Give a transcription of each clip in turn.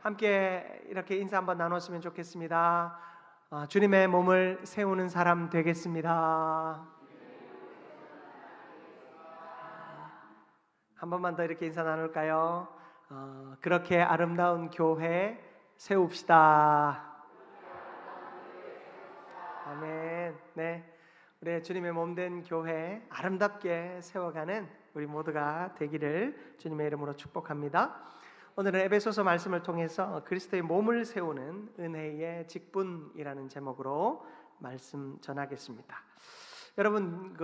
함께 이렇게 인사 한번 나눴으면 좋겠습니다. 주님의 몸을 세우는 사람 되겠습니다. 한 번만 더 이렇게 인사 나눌까요? 그렇게 아름다운 교회 세웁시다. 아멘. 네, 우리 주님의 몸된 교회 아름답게 세워가는 우리 모두가 되기를 주님의 이름으로 축복합니다. 오늘은 에베소서 말씀을 통해서 그리스도의 몸을 세우는 은혜의 직분이라는 제목으로 말씀 전하겠습니다. 여러분,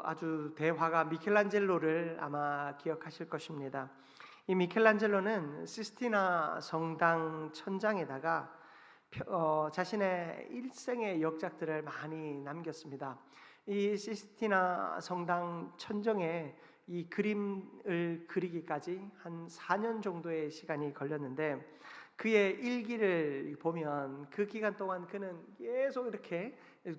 아주 대화가 미켈란젤로를 아마 기억하실 것입니다. 이 미켈란젤로는 시스티나 성당 천장에다가 자신의 일생의 역작들을 많이 남겼습니다. 이 시스티나 성당 천정에 이 그림을 그리기까지 한 4년 정도의 시간이 걸렸는데, 그의 일기를 보면 그 기간 동안 그는 계속 이렇게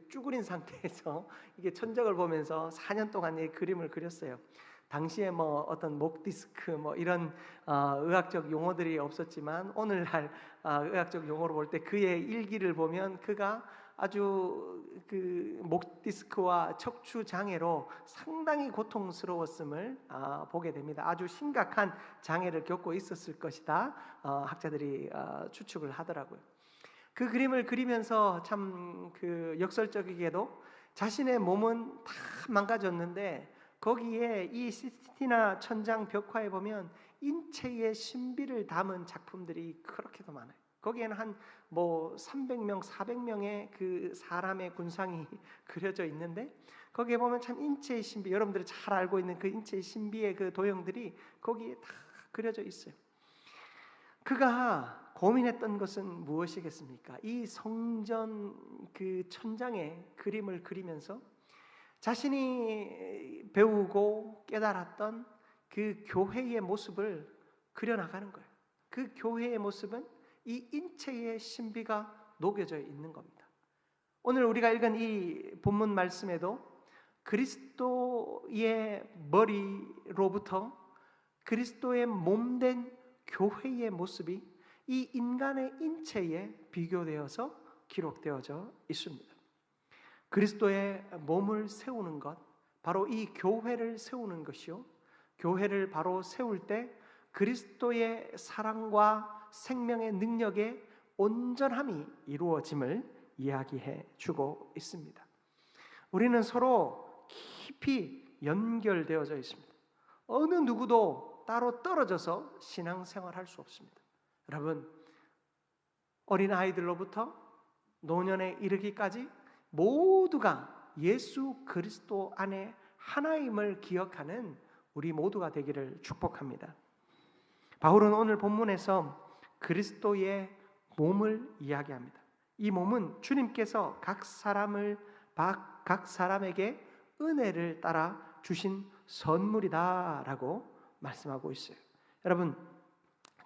쭈그린 상태에서 이게 천정을 보면서 4년 동안 이 그림을 그렸어요. 당시에 어떤 목 디스크 이런 의학적 용어들이 없었지만 오늘날 의학적 용어로 볼 때 그의 일기를 보면 그가 아주 목 디스크와 척추 장애로 상당히 고통스러웠음을 보게 됩니다. 아주 심각한 장애를 겪고 있었을 것이다. 학자들이 추측을 하더라고요. 그 그림을 그리면서 참 역설적이게도 자신의 몸은 다 망가졌는데 거기에 이 시스티나 천장 벽화에 보면 인체의 신비를 담은 작품들이 그렇게도 많아요. 거기에는 한 300명, 400명의 그 사람의 군상이 그려져 있는데 거기에 보면 참 인체의 신비, 여러분들이 잘 알고 있는 그 인체의 신비의 그 도형들이 거기에 다 그려져 있어요. 그가 고민했던 것은 무엇이겠습니까? 이 성전 그 천장에 그림을 그리면서 자신이 배우고 깨달았던 그 교회의 모습을 그려나가는 거예요. 그 교회의 모습은 이 인체의 신비가 녹여져 있는 겁니다. 오늘 우리가 읽은 이 본문 말씀에도 그리스도의 머리로부터 그리스도의 몸된 교회의 모습이 이 인간의 인체에 비교되어서 기록되어져 있습니다. 그리스도의 몸을 세우는 것, 바로 이 교회를 세우는 것이요, 교회를 바로 세울 때 그리스도의 사랑과 생명의 능력의 온전함이 이루어짐을 이야기해 주고 있습니다. 우리는 서로 깊이 연결되어져 있습니다. 어느 누구도 따로 떨어져서 신앙생활할 수 없습니다. 여러분, 어린아이들로부터 노년에 이르기까지 모두가 예수 그리스도 안에 하나임을 기억하는 우리 모두가 되기를 축복합니다. 바울은 오늘 본문에서 그리스도의 몸을 이야기합니다. 이 몸은 주님께서 각 사람에게 은혜를 따라 주신 선물이다라고 말씀하고 있어요. 여러분,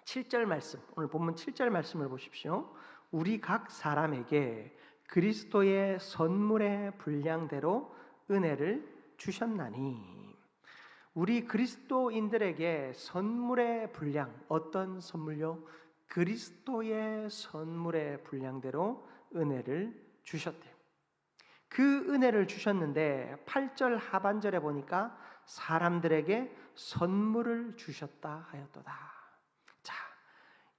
7절 말씀, 오늘 본문 7절 말씀을 보십시오. 우리 각 사람에게 그리스도의 선물의 분량대로 은혜를 주셨나니. 우리 그리스도인들에게 선물의 분량, 어떤 선물요? 그리스도의 선물의 분량대로 은혜를 주셨대요. 그 은혜를 주셨는데 8절 하반절에 보니까 사람들에게 선물을 주셨다 하였도다. 자,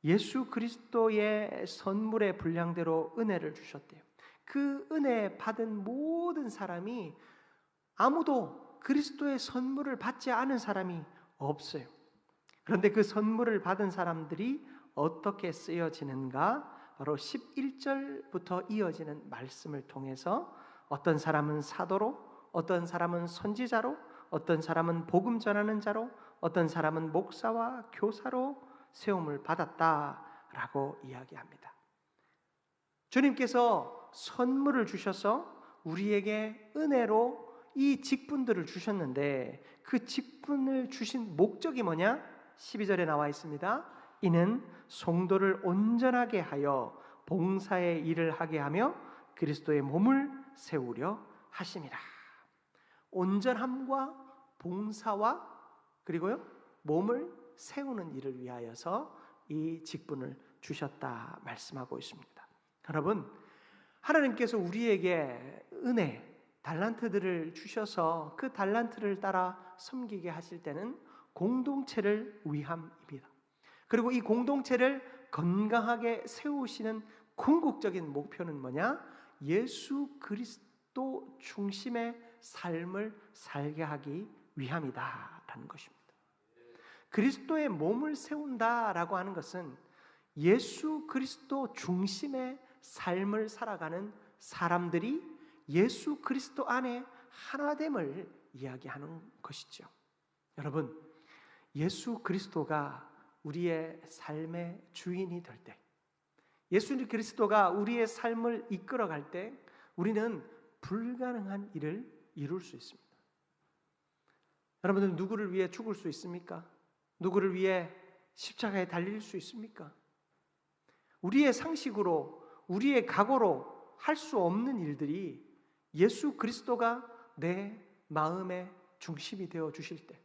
예수 그리스도의 선물의 분량대로 은혜를 주셨대요. 그 은혜 받은 모든 사람이 아무도 그리스도의 선물을 받지 않은 사람이 없어요. 그런데 그 선물을 받은 사람들이 어떻게 쓰여지는가? 바로 11절부터 이어지는 말씀을 통해서 어떤 사람은 사도로, 어떤 사람은 선지자로, 어떤 사람은 복음 전하는 자로, 어떤 사람은 목사와 교사로 세움을 받았다라고 이야기합니다. 주님께서 선물을 주셔서 우리에게 은혜로 이 직분들을 주셨는데 그 직분을 주신 목적이 뭐냐? 12절에 나와 있습니다. 이는 성도를 온전하게 하여 봉사의 일을 하게 하며 그리스도의 몸을 세우려 하심이라. 온전함과 봉사와 그리고요 몸을 세우는 일을 위하여서 이 직분을 주셨다 말씀하고 있습니다. 여러분, 하나님께서 우리에게 은혜, 달란트들을 주셔서 그 달란트를 따라 섬기게 하실 때는 공동체를 위함입니다. 그리고 이 공동체를 건강하게 세우시는 궁극적인 목표는 뭐냐? 예수 그리스도 중심의 삶을 살게 하기 위함이다라는 것입니다. 그리스도의 몸을 세운다라고 하는 것은 예수 그리스도 중심의 삶을 살아가는 사람들이 예수 그리스도 안에 하나됨을 이야기하는 것이죠. 여러분, 예수 그리스도가 우리의 삶의 주인이 될 때, 예수 그리스도가 우리의 삶을 이끌어갈 때 우리는 불가능한 일을 이룰 수 있습니다. 여러분들, 누구를 위해 죽을 수 있습니까? 누구를 위해 십자가에 달릴 수 있습니까? 우리의 상식으로, 우리의 각오로 할 수 없는 일들이 예수 그리스도가 내 마음의 중심이 되어 주실 때,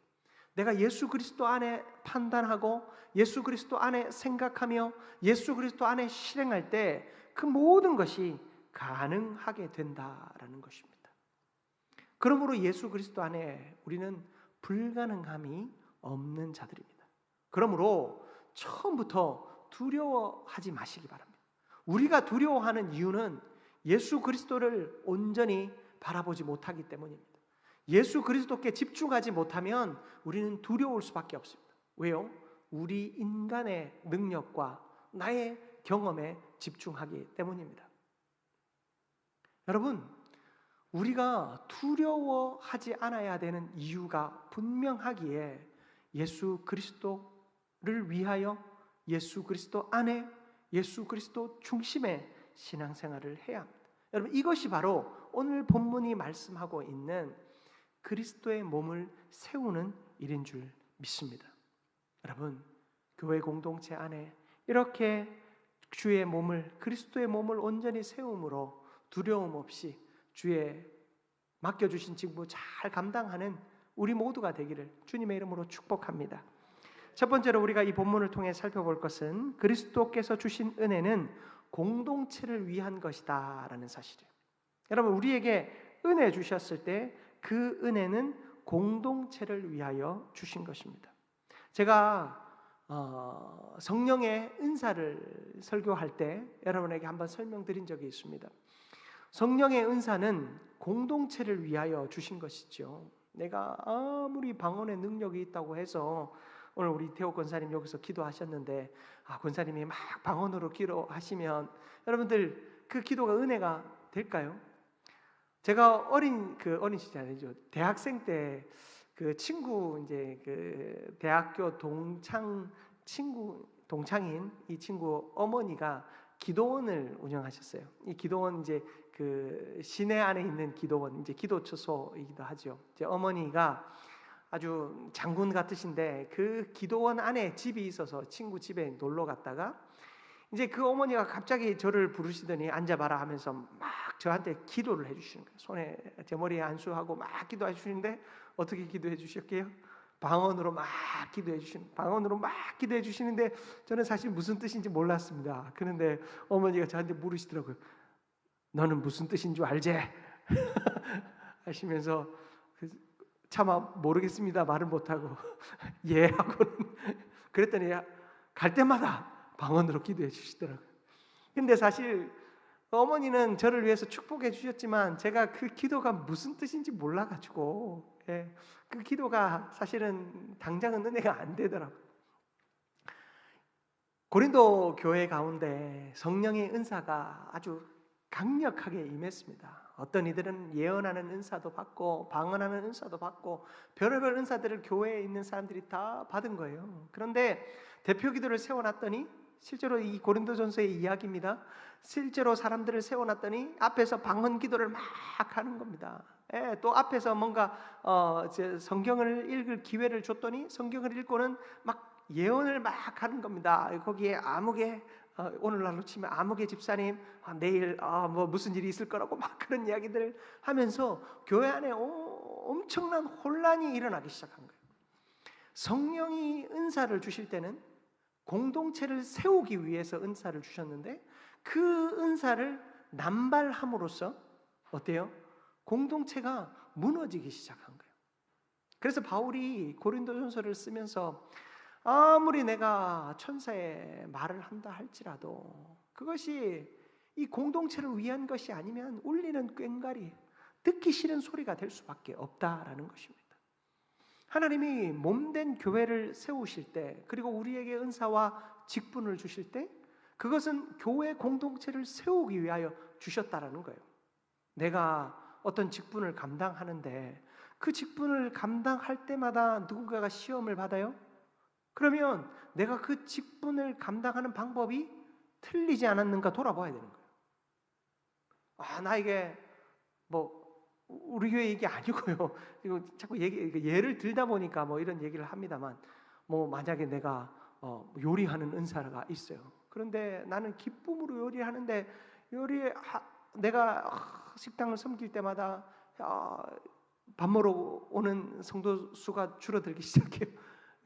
내가 예수 그리스도 안에 판단하고 예수 그리스도 안에 생각하며 예수 그리스도 안에 실행할 때 그 모든 것이 가능하게 된다라는 것입니다. 그러므로 예수 그리스도 안에 우리는 불가능함이 없는 자들입니다. 그러므로 처음부터 두려워하지 마시기 바랍니다. 우리가 두려워하는 이유는 예수 그리스도를 온전히 바라보지 못하기 때문입니다. 예수 그리스도께 집중하지 못하면 우리는 두려울 수밖에 없습니다. 왜요? 우리 인간의 능력과 나의 경험에 집중하기 때문입니다. 여러분, 우리가 두려워하지 않아야 되는 이유가 분명하기에 예수 그리스도를 위하여 예수 그리스도 안에 예수 그리스도 중심의 신앙생활을 해야 합니다. 여러분, 이것이 바로 오늘 본문이 말씀하고 있는 그리스도의 몸을 세우는 일인 줄 믿습니다. 여러분, 교회 공동체 안에 이렇게 주의 몸을, 그리스도의 몸을 온전히 세움으로 두려움 없이 주의 맡겨주신 직무 잘 감당하는 우리 모두가 되기를 주님의 이름으로 축복합니다. 첫 번째로 우리가 이 본문을 통해 살펴볼 것은 그리스도께서 주신 은혜는 공동체를 위한 것이다 라는 사실이에요. 여러분, 우리에게 은혜 주셨을 때 그 은혜는 공동체를 위하여 주신 것입니다. 제가 성령의 은사를 설교할 때 여러분에게 한번 설명드린 적이 있습니다. 성령의 은사는 공동체를 위하여 주신 것이죠. 내가 아무리 방언의 능력이 있다고 해서, 오늘 우리 태호 권사님 여기서 기도하셨는데 권사님이 막 방언으로 기도하시면 여러분들 그 기도가 은혜가 될까요? 제가 어린 시절 아니죠. 대학생 때 그 친구, 이제 그 대학교 동창인 이 친구 어머니가 기도원을 운영하셨어요. 이 기도원, 이제 그 시내 안에 있는 기도원, 이제 기도처소이기도 하죠. 이제 어머니가 아주 장군 같으신데 그 기도원 안에 집이 있어서 친구 집에 놀러 갔다가 이제 그 어머니가 갑자기 저를 부르시더니 앉아봐라 하면서 막 저한테 기도를 해주시는 거예요. 손에 제 머리에 안수하고 막 기도해 주시는데 어떻게 기도해 주셨게요? 방언으로 막 기도해 주시는데 저는 사실 무슨 뜻인지 몰랐습니다. 그런데 어머니가 저한테 물으시더라고요. 너는 무슨 뜻인 줄 알지? 하시면서 차마 모르겠습니다 말을 못하고 예 하고는 그랬더니 갈 때마다 방언으로 기도해 주시더라고요. 근데 사실 어머니는 저를 위해서 축복해 주셨지만 제가 그 기도가 무슨 뜻인지 몰라가지고 그 기도가 사실은 당장은 은혜가 안 되더라고요. 고린도 교회 가운데 성령의 은사가 아주 강력하게 임했습니다. 어떤 이들은 예언하는 은사도 받고 방언하는 은사도 받고 별의별 은사들을 교회에 있는 사람들이 다 받은 거예요. 그런데 대표 기도를 세워놨더니, 실제로 이 고린도전서의 이야기입니다. 실제로 사람들을 세워놨더니 앞에서 방언 기도를 막 하는 겁니다. 또 앞에서 뭔가 성경을 읽을 기회를 줬더니 성경을 읽고는 막 예언을 막 하는 겁니다. 거기에 아무개, 오늘날로 치면 아무개 집사님 내일 뭐 무슨 일이 있을 거라고 막 그런 이야기들을 하면서 교회 안에 엄청난 혼란이 일어나기 시작한 거예요. 성령이 은사를 주실 때는 공동체를 세우기 위해서 은사를 주셨는데 그 은사를 남발함으로써 어때요? 공동체가 무너지기 시작한 거예요. 그래서 바울이 고린도전서를 쓰면서 아무리 내가 천사의 말을 한다 할지라도 그것이 이 공동체를 위한 것이 아니면 울리는 꽹과리, 듣기 싫은 소리가 될 수밖에 없다라는 것입니다. 하나님이 몸된 교회를 세우실 때, 그리고 우리에게 은사와 직분을 주실 때 그것은 교회 공동체를 세우기 위하여 주셨다라는 거예요. 내가 어떤 직분을 감당하는데 그 직분을 감당할 때마다 누군가가 시험을 받아요? 그러면 내가 그 직분을 감당하는 방법이 틀리지 않았는가 돌아봐야 되는 거예요. 나에게 우리 교회 얘기 아니고요. 이거 자꾸 예를 들다 보니까 이런 얘기를 합니다만, 만약에 내가 요리하는 은사가 있어요. 그런데 나는 기쁨으로 요리하는데 내가 식당을 섬길 때마다 밥 먹으러 오는 성도 수가 줄어들기 시작해요.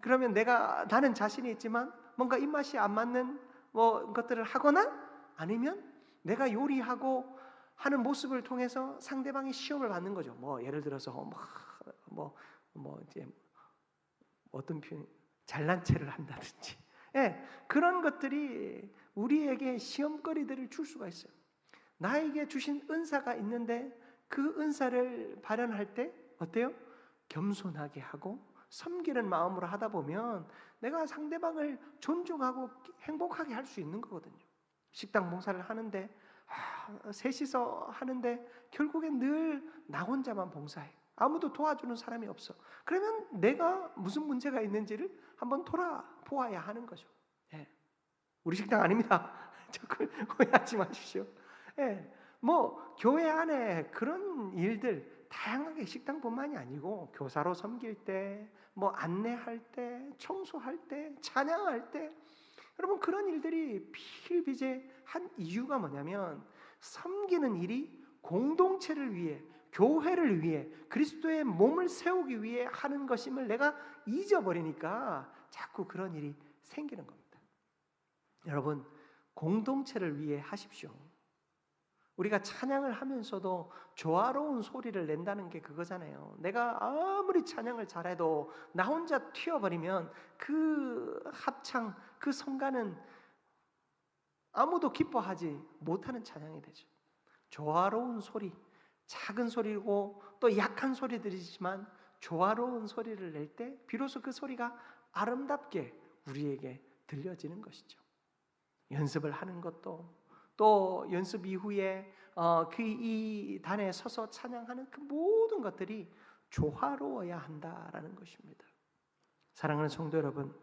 그러면 나는 자신이 있지만 뭔가 입맛이 안 맞는 것들을 하거나 아니면 내가 요리하고 하는 모습을 통해서 상대방이 시험을 받는 거죠. 예를 들어서 이제 어떤 표현, 잘난 체를 한다든지, 그런 것들이 우리에게 시험거리들을 줄 수가 있어요. 나에게 주신 은사가 있는데 그 은사를 발현할 때 어때요? 겸손하게 하고 섬기는 마음으로 하다 보면 내가 상대방을 존중하고 행복하게 할 수 있는 거거든요. 식당 봉사를 하는데 셋이서 하는데 결국엔 늘 나 혼자만 봉사해. 아무도 도와주는 사람이 없어. 그러면 내가 무슨 문제가 있는지를 한번 돌아보아야 하는 거죠. 우리 식당 아닙니다. 오해하지 마십시오. 교회 안에 그런 일들 다양하게, 식당뿐만이 아니고 교사로 섬길 때, 안내할 때, 청소할 때, 찬양할 때, 여러분 그런 일들이 필비재한 이유가 뭐냐면 섬기는 일이 공동체를 위해, 교회를 위해, 그리스도의 몸을 세우기 위해 하는 것임을 내가 잊어버리니까 자꾸 그런 일이 생기는 겁니다. 여러분, 공동체를 위해 하십시오. 우리가 찬양을 하면서도 조화로운 소리를 낸다는 게 그거잖아요. 내가 아무리 찬양을 잘해도 나 혼자 튀어버리면 그 합창, 그 성가는 아무도 기뻐하지 못하는 찬양이 되죠. 조화로운 소리, 작은 소리고 또 약한 소리들이지만 조화로운 소리를 낼 때 비로소 그 소리가 아름답게 우리에게 들려지는 것이죠. 연습을 하는 것도, 또 연습 이후에 이 단에 서서 찬양하는 그 모든 것들이 조화로워야 한다라는 것입니다. 사랑하는 성도 여러분,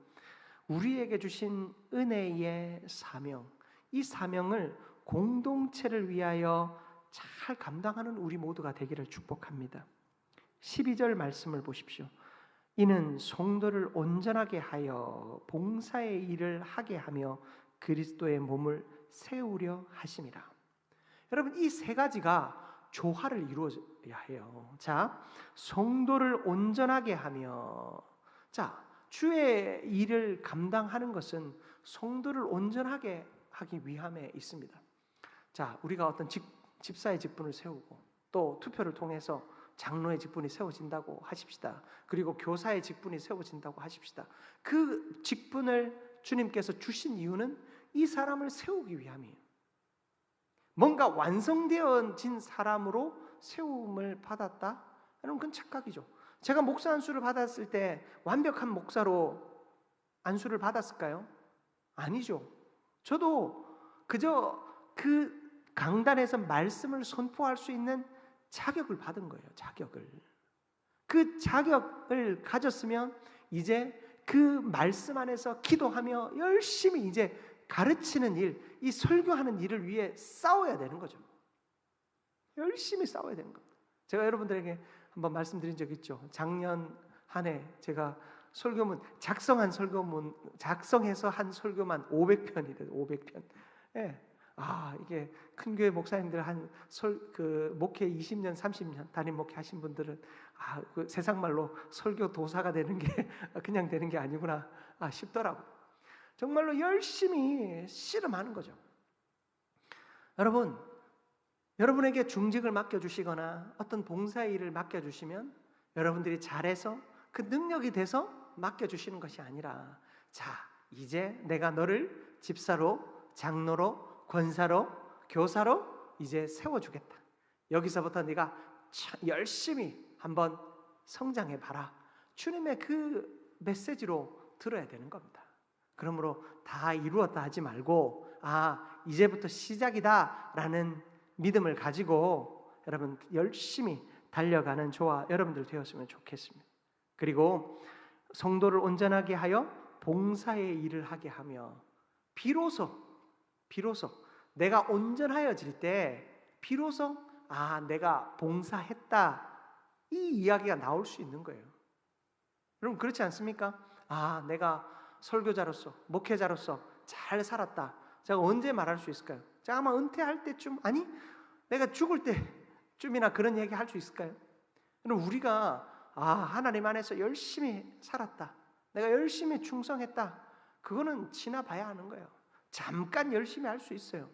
우리에게 주신 은혜의 사명, 이 사명을 공동체를 위하여 잘 감당하는 우리 모두가 되기를 축복합니다. 12절 말씀을 보십시오. 이는 성도를 온전하게 하여 봉사의 일을 하게 하며 그리스도의 몸을 세우려 하심이라. 여러분, 이 세 가지가 조화를 이루어야 해요. 자, 성도를 온전하게 하며, 주의 일을 감당하는 것은 성도를 온전하게 하기 위함에 있습니다. 우리가 어떤 집사의 직분을 세우고 또 투표를 통해서 장로의 직분이 세워진다고 하십시다. 그리고 교사의 직분이 세워진다고 하십시다. 그 직분을 주님께서 주신 이유는 이 사람을 세우기 위함이에요. 뭔가 완성되어진 사람으로 세움을 받았다? 여러분, 그건 착각이죠. 제가 목사 안수를 받았을 때 완벽한 목사로 안수를 받았을까요? 아니죠. 저도 그저 그 강단에서 말씀을 선포할 수 있는 자격을 받은 거예요. 자격을. 그 자격을 가졌으면 이제 그 말씀 안에서 기도하며 열심히 이제 가르치는 일, 이 설교하는 일을 위해 싸워야 되는 거죠. 열심히 싸워야 되는 겁니다. 제가 여러분들에게 한번 말씀드린 적 있죠. 작년 한 해 제가 설교문 작성해서 한 설교만 500편이래요. 500편. 이게 큰 교회 목사님들 목회 20년, 30년 담임 목회 하신 분들은 그 세상 말로 설교 도사가 되는 게 그냥 되는 게 아니구나 싶더라고. 정말로 열심히 씨름하는 거죠. 여러분, 여러분에게 중직을 맡겨주시거나 어떤 봉사의 일을 맡겨주시면 여러분들이 잘해서 그 능력이 돼서 맡겨주시는 것이 아니라, 자, 이제 내가 너를 집사로, 장로로, 권사로, 교사로 이제 세워주겠다. 여기서부터 네가 열심히 한번 성장해봐라. 주님의 그 메시지로 들어야 되는 겁니다. 그러므로 다 이루었다 하지 말고, 이제부터 시작이다 라는 믿음을 가지고 여러분 열심히 달려가는 저와 여러분들 되었으면 좋겠습니다. 그리고 성도를 온전하게 하여 봉사의 일을 하게 하며, 비로소 내가 온전하여질 때 비로소 내가 봉사했다, 이 이야기가 나올 수 있는 거예요. 여러분 그렇지 않습니까? 내가 설교자로서, 목회자로서 잘 살았다. 제가 언제 말할 수 있을까요? 제가 아마 은퇴할 때쯤, 아니 내가 죽을 때쯤이나 그런 얘기 할 수 있을까요? 여러분 우리가 하나님 안에서 열심히 살았다, 내가 열심히 충성했다, 그거는 지나봐야 하는 거예요. 잠깐 열심히 할 수 있어요.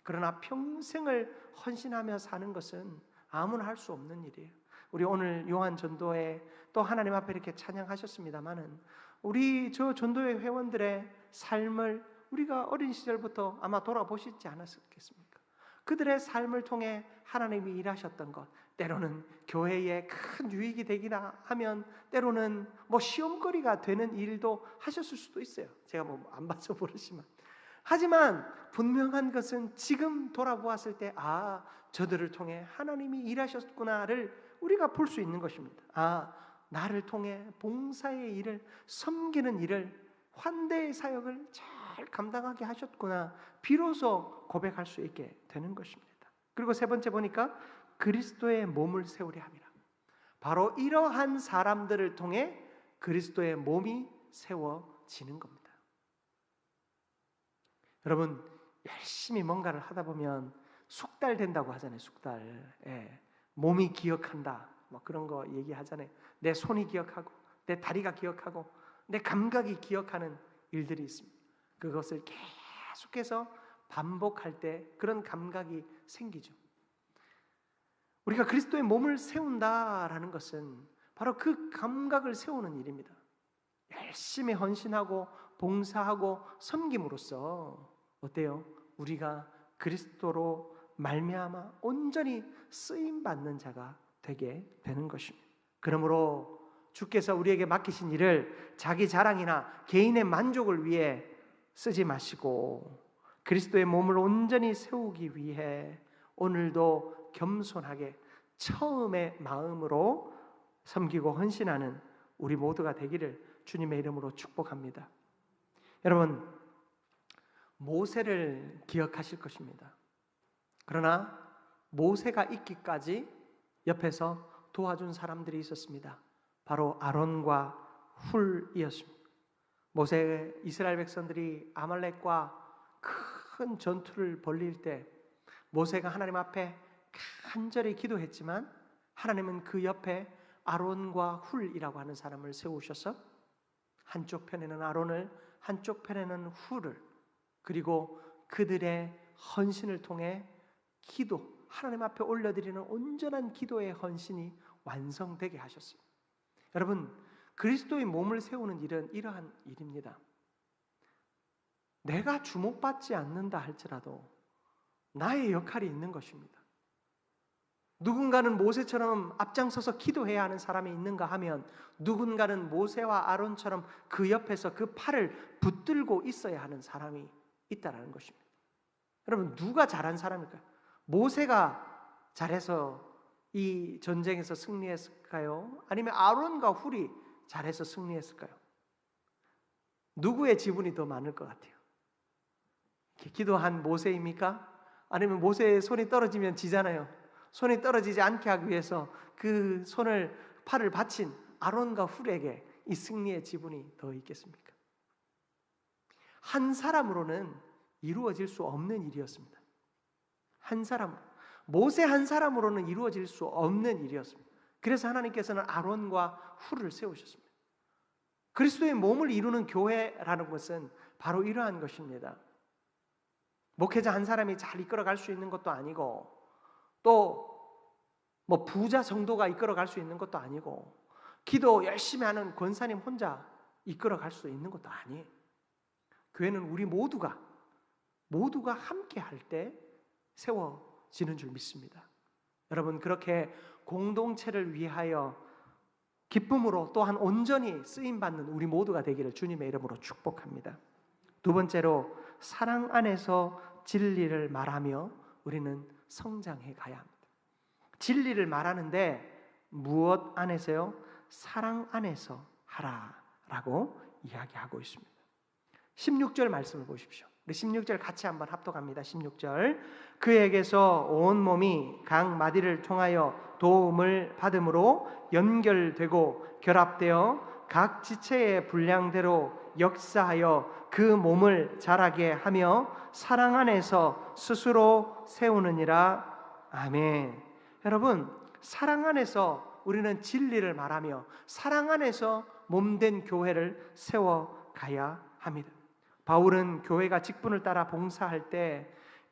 그러나 평생을 헌신하며 사는 것은 아무나 할 수 없는 일이에요. 우리 오늘 요한 전도회 또 하나님 앞에 이렇게 찬양하셨습니다마는, 우리 저 전도회 회원들의 삶을 우리가 어린 시절부터 아마 돌아보시지 않았겠습니까? 그들의 삶을 통해 하나님이 일하셨던 것, 때로는 교회에 큰 유익이 되기나 하면 때로는 시험거리가 되는 일도 하셨을 수도 있어요. 제가 안 봐서 모르지만, 하지만 분명한 것은 지금 돌아보았을 때 저들을 통해 하나님이 일하셨구나를 우리가 볼 수 있는 것입니다. 나를 통해 봉사의 일을, 섬기는 일을, 환대의 사역을 잘 감당하게 하셨구나, 비로소 고백할 수 있게 되는 것입니다. 그리고 세 번째 보니까 그리스도의 몸을 세우려 함이라. 바로 이러한 사람들을 통해 그리스도의 몸이 세워지는 겁니다. 여러분 열심히 뭔가를 하다 보면 숙달된다고 하잖아요. 숙달. 몸이 기억한다, 그런 거 얘기하잖아요. 내 손이 기억하고, 내 다리가 기억하고, 내 감각이 기억하는 일들이 있습니다. 그것을 계속해서 반복할 때 그런 감각이 생기죠. 우리가 그리스도의 몸을 세운다라는 것은 바로 그 감각을 세우는 일입니다. 열심히 헌신하고 봉사하고 섬김으로써 어때요? 우리가 그리스도로 말미암아 온전히 쓰임 받는 자가 되게 되는 것입니다. 그러므로 주께서 우리에게 맡기신 일을 자기 자랑이나 개인의 만족을 위해 쓰지 마시고 그리스도의 몸을 온전히 세우기 위해 오늘도 겸손하게 처음의 마음으로 섬기고 헌신하는 우리 모두가 되기를 주님의 이름으로 축복합니다. 여러분, 모세를 기억하실 것입니다. 그러나 모세가 있기까지 옆에서 도와준 사람들이 있었습니다. 바로 아론과 훌이었습니다. 모세, 이스라엘 백성들이 아말렉과 큰 전투를 벌일 때 모세가 하나님 앞에 간절히 기도했지만 하나님은 그 옆에 아론과 훌이라고 하는 사람을 세우셔서 한쪽 편에는 아론을, 한쪽 편에는 훌을, 그리고 그들의 헌신을 통해 기도, 하나님 앞에 올려드리는 온전한 기도의 헌신이 완성되게 하셨습니다. 여러분, 그리스도의 몸을 세우는 일은 이러한 일입니다. 내가 주목받지 않는다 할지라도 나의 역할이 있는 것입니다. 누군가는 모세처럼 앞장서서 기도해야 하는 사람이 있는가 하면 누군가는 모세와 아론처럼 그 옆에서 그 팔을 붙들고 있어야 하는 사람이 있다는 것입니다. 여러분, 누가 잘한 사람일까요? 모세가 잘해서 이 전쟁에서 승리했을까요? 아니면 아론과 훌이 잘해서 승리했을까요? 누구의 지분이 더 많을 것 같아요? 기도한 모세입니까? 아니면 모세의 손이 떨어지면 지잖아요. 손이 떨어지지 않게 하기 위해서 그 팔을 바친 아론과 훌에게 이 승리의 지분이 더 있겠습니까? 한 사람으로는 이루어질 수 없는 일이었습니다. 한 사람으로, 모세 한 사람으로는 이루어질 수 없는 일이었습니다. 그래서 하나님께서는 아론과 훌을 세우셨습니다. 그리스도의 몸을 이루는 교회라는 것은 바로 이러한 것입니다. 목회자 한 사람이 잘 이끌어갈 수 있는 것도 아니고, 또 뭐 부자 정도가 이끌어갈 수 있는 것도 아니고, 기도 열심히 하는 권사님 혼자 이끌어갈 수 있는 것도 아니에요. 교회는 우리 모두가 함께 할 때 세워지는 줄 믿습니다. 여러분, 그렇게 공동체를 위하여 기쁨으로 또한 온전히 쓰임받는 우리 모두가 되기를 주님의 이름으로 축복합니다. 두 번째로, 사랑 안에서 진리를 말하며 우리는 성장해 가야 합니다. 진리를 말하는데 무엇 안에서요? 사랑 안에서 하라라고 이야기하고 있습니다. 16절 말씀을 보십시오. 우리 16절 같이 한번 합독합니다. 16절. 그에게서 온 몸이 각 마디를 통하여 도움을 받음으로 연결되고 결합되어 각 지체의 분량대로 역사하여 그 몸을 자라게 하며 사랑 안에서 스스로 세우느니라. 아멘. 여러분, 사랑 안에서 우리는 진리를 말하며 사랑 안에서 몸된 교회를 세워가야 합니다. 바울은 교회가 직분을 따라 봉사할 때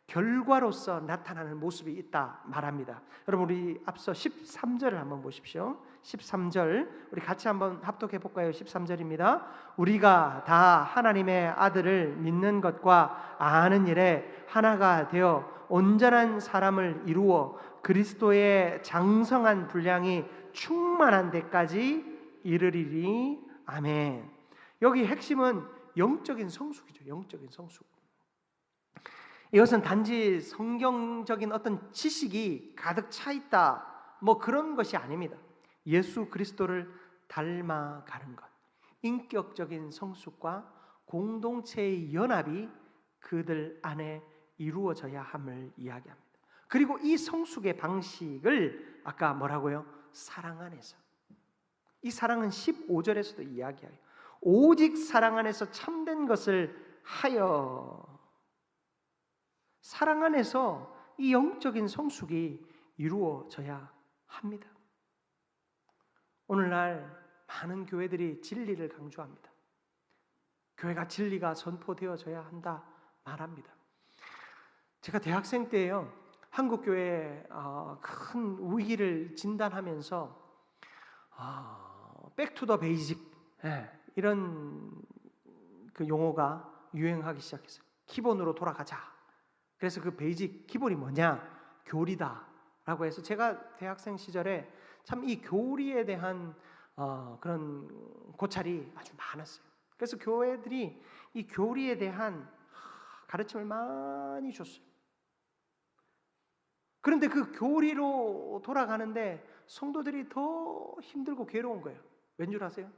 결과로서 나타나는 모습이 있다 말합니다. 여러분, 우리 앞서 13절을 한번 보십시오. 13절 우리 같이 한번 합독해 볼까요? 13절입니다. 우리가 다 하나님의 아들을 믿는 것과 아는 일에 하나가 되어 온전한 사람을 이루어 그리스도의 장성한 분량이 충만한 데까지 이르리니. 아멘. 여기 핵심은 영적인 성숙이죠. 영적인 성숙. 이것은 단지 성경적인 어떤 지식이 가득 차 있다, 뭐 그런 것이 아닙니다. 예수 그리스도를 닮아가는 것, 인격적인 성숙과 공동체의 연합이 그들 안에 이루어져야 함을 이야기합니다. 그리고 이 성숙의 방식을 아까 뭐라고요? 사랑 안에서. 이 사랑은 15절에서도 이야기해요. 오직 사랑 안에서 참된 것을 하여. 사랑 안에서 이 영적인 성숙이 이루어져야 합니다. 오늘날 많은 교회들이 진리를 강조합니다. 교회가 진리가 선포되어져야 한다 말합니다. 제가 대학생 때에요, 한국 교회에 큰 위기를 진단하면서 백투더 베이직 이런 그 용어가 유행하기 시작했어요. 기본으로 돌아가자. 그래서 그 베이직 기본이 뭐냐? 교리다라고 해서 제가 대학생 시절에 참 이 교리에 대한 그런 고찰이 아주 많았어요. 그래서 교회들이 이 교리에 대한 가르침을 많이 줬어요. 그런데 그 교리로 돌아가는데 성도들이 더 힘들고 괴로운 거예요. 왠 줄 아세요?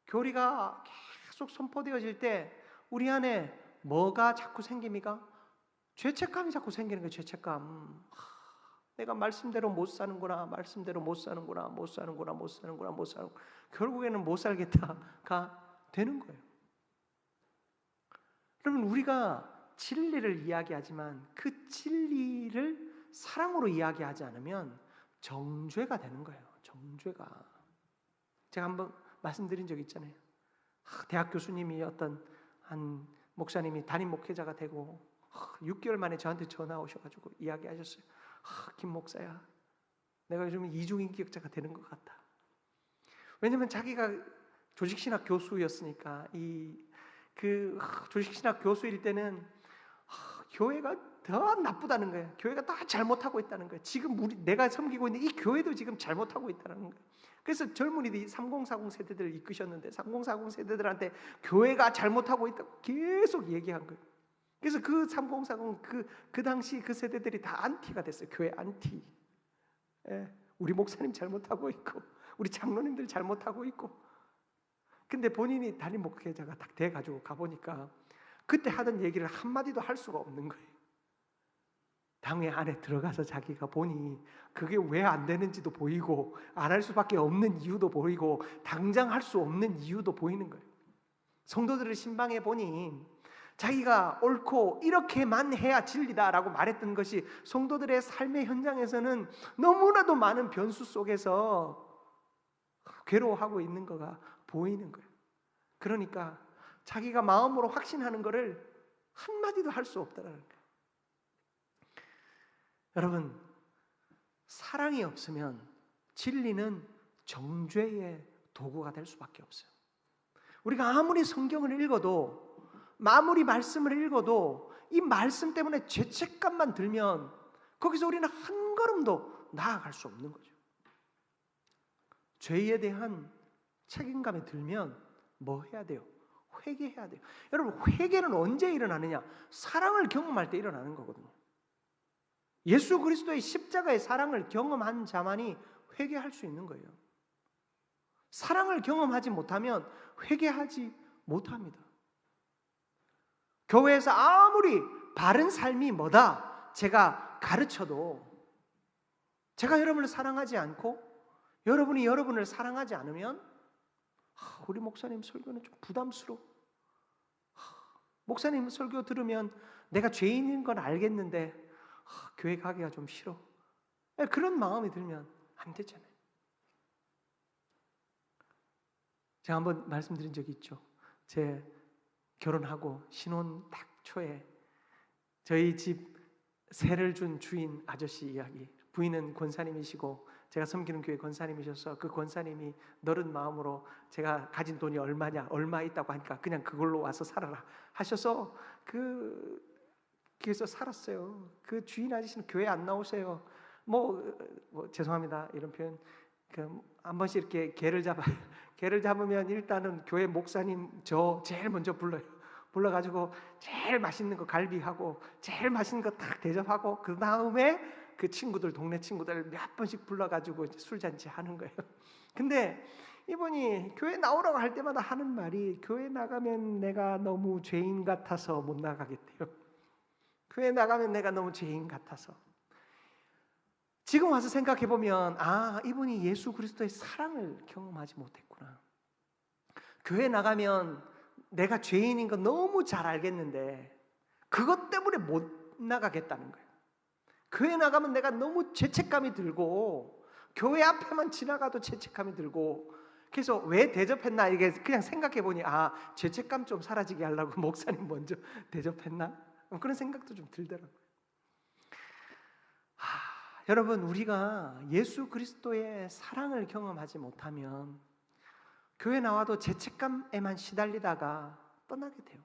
교리가 계속 선포되어질 때 우리 안에 뭐가 자꾸 생깁니까? 죄책감이 자꾸 생기는 거예요. 죄책감. 내가 말씀대로 못 사는구나, 말씀대로 못 사는구나, 못 사는구나, 못 사는구나, 못 사는. 결국에는 못 살겠다가 되는 거예요. 여러분, 우리가 진리를 이야기하지만 그 진리를 사랑으로 이야기하지 않으면 정죄가 되는 거예요. 정죄가. 제가 한번 말씀드린 적 있잖아요. 대학 교수님이 어떤 한 목사님이 담임 목회자가 되고 6개월 만에 저한테 전화 오셔가지고 이야기하셨어요. 김 목사야, 내가 요즘 이중인격자가 되는 것 같다. 왜냐하면 자기가 조직신학 교수였으니까 그 조직신학 교수일 때는 교회가 더 나쁘다는 거예요. 교회가 다 잘못하고 있다는 거예요. 지금 내가 섬기고 있는 이 교회도 지금 잘못하고 있다는 거예요. 그래서 젊은이들이 3040 세대들을 이끄셨는데 3040 세대들한테 교회가 잘못하고 있다고 계속 얘기한 거예요. 그래서 그 3040 그 당시 그 세대들이 다 안티가 됐어요. 교회 안티. 우리 목사님 잘못하고 있고 우리 장로님들 잘못하고 있고. 근데 본인이 담임 목회자가 딱 돼가지고 가보니까 그때 하던 얘기를 한마디도 할 수가 없는 거예요. 당회 안에 들어가서 자기가 보니 그게 왜 안 되는지도 보이고 안 할 수밖에 없는 이유도 보이고 당장 할 수 없는 이유도 보이는 거예요. 성도들을 신방해 보니 자기가 옳고 이렇게만 해야 진리다라고 말했던 것이 성도들의 삶의 현장에서는 너무나도 많은 변수 속에서 괴로워하고 있는 거가 보이는 거예요. 그러니까 자기가 마음으로 확신하는 것을 한마디도 할 수 없다는 거예요. 여러분, 사랑이 없으면 진리는 정죄의 도구가 될 수밖에 없어요. 우리가 아무리 성경을 읽어도, 아무리 말씀을 읽어도 이 말씀 때문에 죄책감만 들면 거기서 우리는 한 걸음도 나아갈 수 없는 거죠. 죄에 대한 책임감이 들면 뭐 해야 돼요? 회개해야 돼요. 여러분, 회개는 언제 일어나느냐? 사랑을 경험할 때 일어나는 거거든요. 예수 그리스도의 십자가의 사랑을 경험한 자만이 회개할 수 있는 거예요. 사랑을 경험하지 못하면 회개하지 못합니다. 교회에서 아무리 바른 삶이 뭐다 제가 가르쳐도, 제가 여러분을 사랑하지 않고 여러분이 여러분을 사랑하지 않으면 우리 목사님 설교는 좀 부담스러워. 목사님 설교 들으면 내가 죄인인 건 알겠는데 교회 가기가 좀 싫어. 그런 마음이 들면 안 되잖아요. 제가 한번 말씀드린 적이 있죠. 제 결혼하고 신혼 딱 초에 저희 집 세를 준 주인 아저씨 이야기. 부인은 권사님이시고 제가 섬기는 교회 권사님이셔서 그 권사님이 너른 마음으로 제가 가진 돈이 얼마냐, 얼마 있다고 하니까 그냥 그걸로 와서 살아라 하셔서 그래서 살았어요. 그 주인 아저씨는 교회 안 나오세요. 뭐 죄송합니다 이런 표현. 한 번씩 이렇게 개를 잡으면 일단은 교회 목사님 저 제일 먼저 불러가지고 제일 맛있는 거 갈비하고 제일 맛있는 거 딱 대접하고 그 다음에 그 친구들, 동네 친구들 몇 번씩 불러가지고 술잔치 하는 거예요. 근데 이분이 교회 나오라고 할 때마다 하는 말이, 교회 나가면 내가 너무 죄인 같아서 못 나가겠대요. 교회 나가면 내가 너무 죄인 같아서. 지금 와서 생각해보면 이분이 예수 그리스도의 사랑을 경험하지 못했구나. 교회 나가면 내가 죄인인 거 너무 잘 알겠는데 그것 때문에 못 나가겠다는 거예요. 교회 나가면 내가 너무 죄책감이 들고 교회 앞에만 지나가도 죄책감이 들고, 그래서 왜 대접했나 이게 그냥 생각해보니 죄책감 좀 사라지게 하려고 목사님 먼저 대접했나? 그런 생각도 좀 들더라고요. 여러분, 우리가 예수 그리스도의 사랑을 경험하지 못하면 교회 나와도 죄책감에만 시달리다가 떠나게 돼요.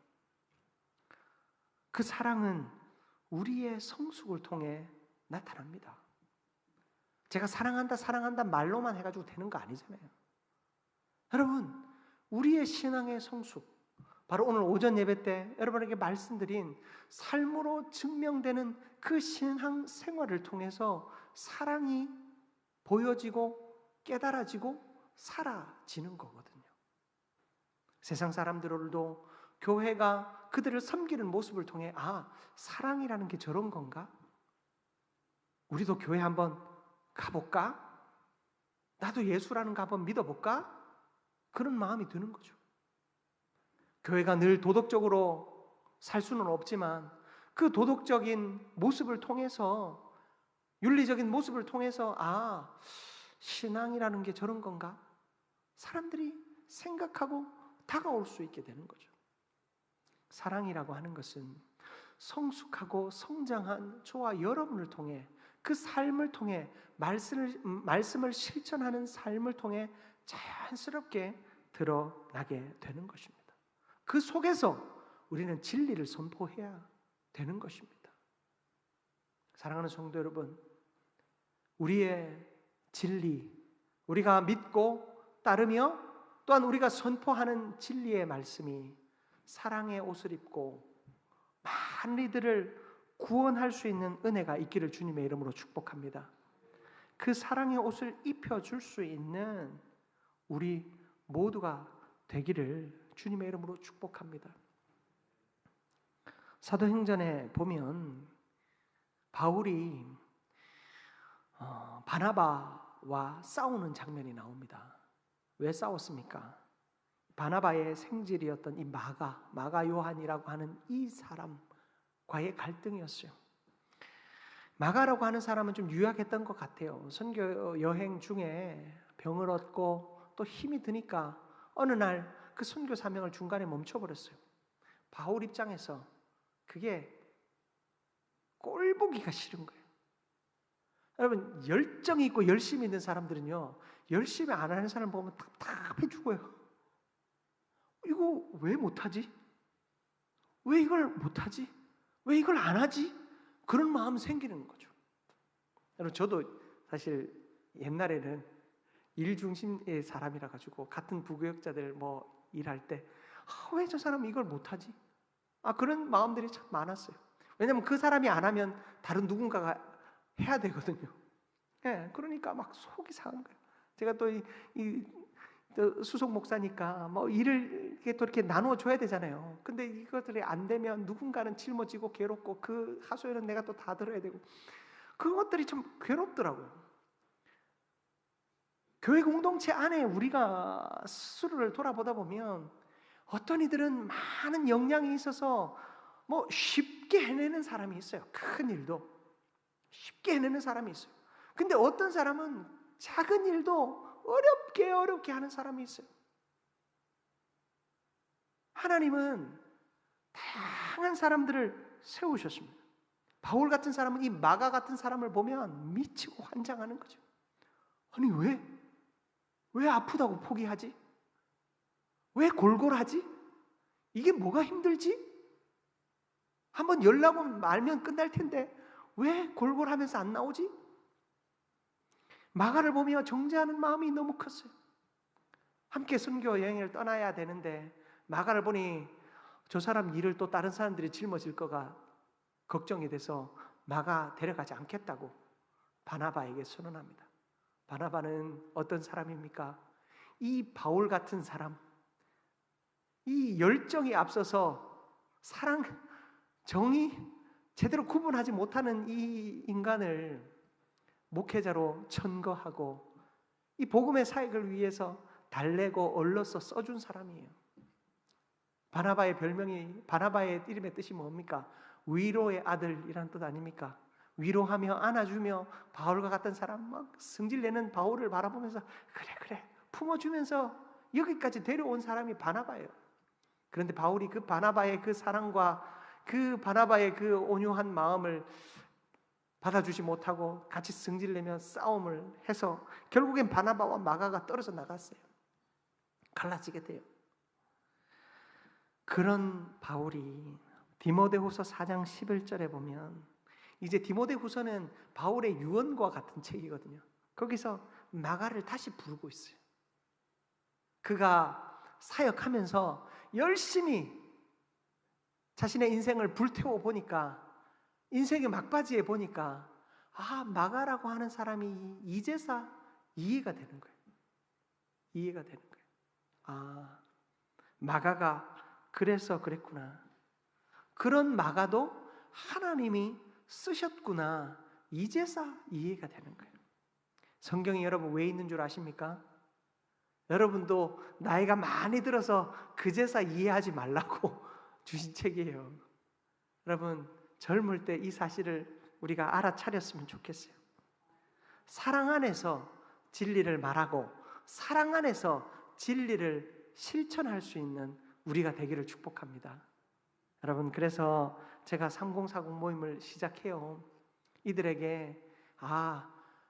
그 사랑은 우리의 성숙을 통해 나타납니다. 제가 사랑한다 말로만 해가지고 되는 거 아니잖아요. 여러분, 우리의 신앙의 성숙, 바로 오늘 오전 예배 때 여러분에게 말씀드린 삶으로 증명되는 그 신앙 생활을 통해서 사랑이 보여지고 깨달아지고 사라지는 거거든요. 세상 사람들도 교회가 그들을 섬기는 모습을 통해 사랑이라는 게 저런 건가? 우리도 교회 한번 가볼까? 나도 예수라는 거 한번 믿어볼까? 그런 마음이 드는 거죠. 교회가 늘 도덕적으로 살 수는 없지만 그 도덕적인 모습을 통해서, 윤리적인 모습을 통해서 신앙이라는 게 저런 건가? 사람들이 생각하고 다가올 수 있게 되는 거죠. 사랑이라고 하는 것은 성숙하고 성장한 저와 여러분을 통해, 그 삶을 통해, 말씀을 실천하는 삶을 통해 자연스럽게 드러나게 되는 것입니다. 그 속에서 우리는 진리를 선포해야 되는 것입니다. 사랑하는 성도 여러분, 우리의 진리, 우리가 믿고 따르며 또한 우리가 선포하는 진리의 말씀이 사랑의 옷을 입고 많은 이들을 구원할 수 있는 은혜가 있기를 주님의 이름으로 축복합니다. 그 사랑의 옷을 입혀줄 수 있는 우리 모두가 되기를 주님의 이름으로 축복합니다. 사도행전에 보면 바울이 바나바와 싸우는 장면이 나옵니다. 왜 싸웠습니까? 바나바의 생질이었던 이 마가 요한이라고 하는 이 사람과의 갈등이었어요. 마가라고 하는 사람은 좀 유약했던 것 같아요. 선교 여행 중에 병을 얻고 또 힘이 드니까 어느 날 그 선교 사명을 중간에 멈춰버렸어요. 바울 입장에서 그게 꼴보기가 싫은 거예요. 여러분, 열정이 있고 열심히 있는 사람들은요, 열심히 안 하는 사람 보면 답답해 죽어요. 이거 왜 못하지? 왜 이걸 못하지? 왜 이걸 안 하지? 그런 마음 생기는 거죠. 여러분, 저도 사실 옛날에는 일 중심의 사람이라 가지고 같은 부교역자들 뭐 일할 때 왜 저 사람은 이걸 못하지? 그런 마음들이 참 많았어요. 왜냐하면 그 사람이 안 하면 다른 누군가가 해야 되거든요. 예, 그러니까 막 속이 상한 거예요. 제가 또 수석 목사니까 뭐 일을 또 이렇게 나누어 줘야 되잖아요. 근데 이것들이 안 되면 누군가는 짊어지고 괴롭고 그 하소연은 내가 또 다 들어야 되고, 그것들이 좀 괴롭더라고요. 교회 공동체 안에 우리가 스스로를 돌아보다 보면 어떤 이들은 많은 역량이 있어서 뭐 쉽게 해내는 사람이 있어요. 큰 일도 쉽게 해내는 사람이 있어요. 근데 어떤 사람은 작은 일도 어렵게 하는 사람이 있어요. 하나님은 다양한 사람들을 세우셨습니다. 바울 같은 사람은 이 마가 같은 사람을 보면 미치고 환장하는 거죠. 아니 왜 아프다고 포기하지? 왜 골골하지? 이게 뭐가 힘들지? 한번 열나고 말면 끝날 텐데 왜 골골하면서 안 나오지? 마가를 보며 정죄하는 마음이 너무 컸어요. 함께 선교 여행을 떠나야 되는데 마가를 보니 저 사람 일을 또 다른 사람들이 짊어질 거가 걱정이 돼서 마가 데려가지 않겠다고 바나바에게 선언합니다. 바나바는 어떤 사람입니까? 이 바울 같은 사람, 이 열정이 앞서서 사랑, 정의 제대로 구분하지 못하는 이 인간을 목회자로 천거하고 이 복음의 사역을 위해서 달래고 얼러서 써준 사람이에요. 바나바의 이름의 뜻이 뭡니까? 위로의 아들이라는 뜻 아닙니까? 위로하며 안아주며 바울과 같은 사람 막 성질내는 바울을 바라보면서 그래 품어주면서 여기까지 데려온 사람이 바나바예요. 그런데 바울이 그 바나바의 그 사랑과 그 바나바의 그 온유한 마음을 받아주지 못하고 같이 승질내며 싸움을 해서 결국엔 바나바와 마가가 떨어져 나갔어요. 갈라지게 돼요. 그런 바울이 디모데후서 4장 11절에 보면, 이제 디모데후서는 바울의 유언과 같은 책이거든요. 거기서 마가를 다시 부르고 있어요. 그가 사역하면서 열심히 자신의 인생을 불태워 보니까, 인생의 막바지에 보니까 마가라고 하는 사람이 이제서 이해가 되는 거예요. 이해가 되는 거예요. 마가가 그래서 그랬구나. 그런 마가도 하나님이 쓰셨구나. 이제서 이해가 되는 거예요. 성경이 여러분 왜 있는 줄 아십니까? 여러분도 나이가 많이 들어서 그제서 이해하지 말라고 주신 책이에요. 여러분, 젊을 때 이 사실을 우리가 알아차렸으면 좋겠어요. 사랑 안에서 진리를 말하고 사랑 안에서 진리를 실천할 수 있는 우리가 되기를 축복합니다. 여러분, 그래서 제가 3040 모임을 시작해요. 이들에게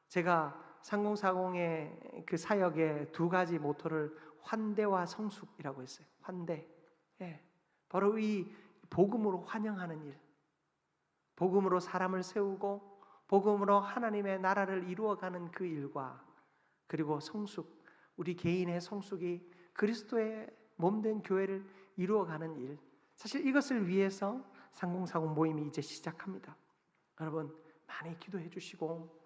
제가 3040의 그 사역의 두 가지 모토를 환대와 성숙이라고 했어요. 환대. 바로 이 복음으로 환영하는 일, 복음으로 사람을 세우고 복음으로 하나님의 나라를 이루어가는 그 일과, 그리고 성숙, 우리 개인의 성숙이 그리스도의 몸된 교회를 이루어가는 일, 사실 이것을 위해서 3040 모임이 이제 시작합니다. 여러분 많이 기도해 주시고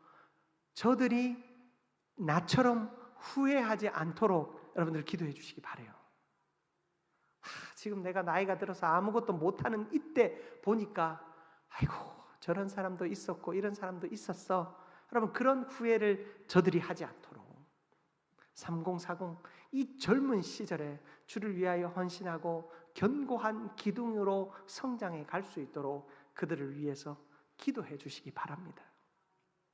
저들이 나처럼 후회하지 않도록 여러분들 기도해 주시기 바라요. 지금 내가 나이가 들어서 아무것도 못하는 이때 보니까 아이고 저런 사람도 있었고 이런 사람도 있었어. 여러분 그런 후회를 저들이 하지 않도록 3040 이 젊은 시절에 주를 위하여 헌신하고 견고한 기둥으로 성장해 갈 수 있도록 그들을 위해서 기도해 주시기 바랍니다.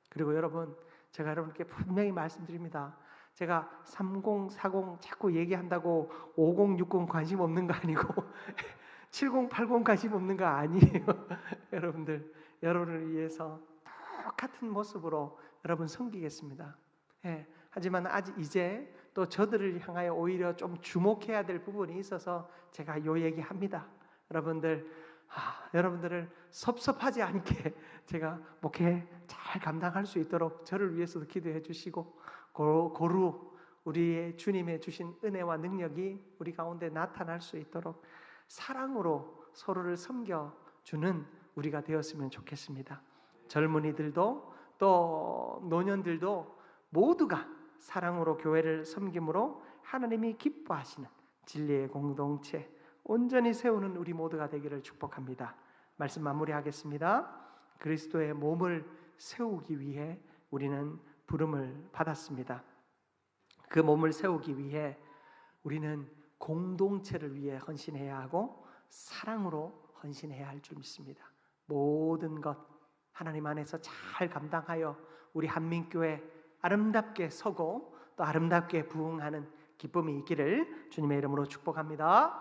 그리고 여러분, 제가 여러분께 분명히 말씀드립니다. 제가 30, 40 자꾸 얘기한다고 50, 60 관심 없는 거 아니고 70, 80 관심 없는 거 아니에요. 여러분을 위해서 똑같은 모습으로 여러분 섬기겠습니다. 예, 하지만 아직 이제 또 저들을 향하여 오히려 좀 주목해야 될 부분이 있어서 제가 요 얘기합니다. 여러분들을 섭섭하지 않게 제가 목회 잘 감당할 수 있도록 저를 위해서도 기도해 주시고 고루 우리의 주님의 주신 은혜와 능력이 우리 가운데 나타날 수 있도록 사랑으로 서로를 섬겨주는 우리가 되었으면 좋겠습니다. 젊은이들도 또 노년들도 모두가 사랑으로 교회를 섬김으로 하나님이 기뻐하시는 진리의 공동체 온전히 세우는 우리 모두가 되기를 축복합니다. 말씀 마무리하겠습니다. 그리스도의 몸을 세우기 위해 우리는 부름을 받았습니다. 그 몸을 세우기 위해 우리는 공동체를 위해 헌신해야 하고 사랑으로 헌신해야 할 줄 믿습니다. 모든 것 하나님 안에서 잘 감당하여 우리 한민교회 아름답게 서고 또 아름답게 부흥하는 기쁨이 있기를 주님의 이름으로 축복합니다.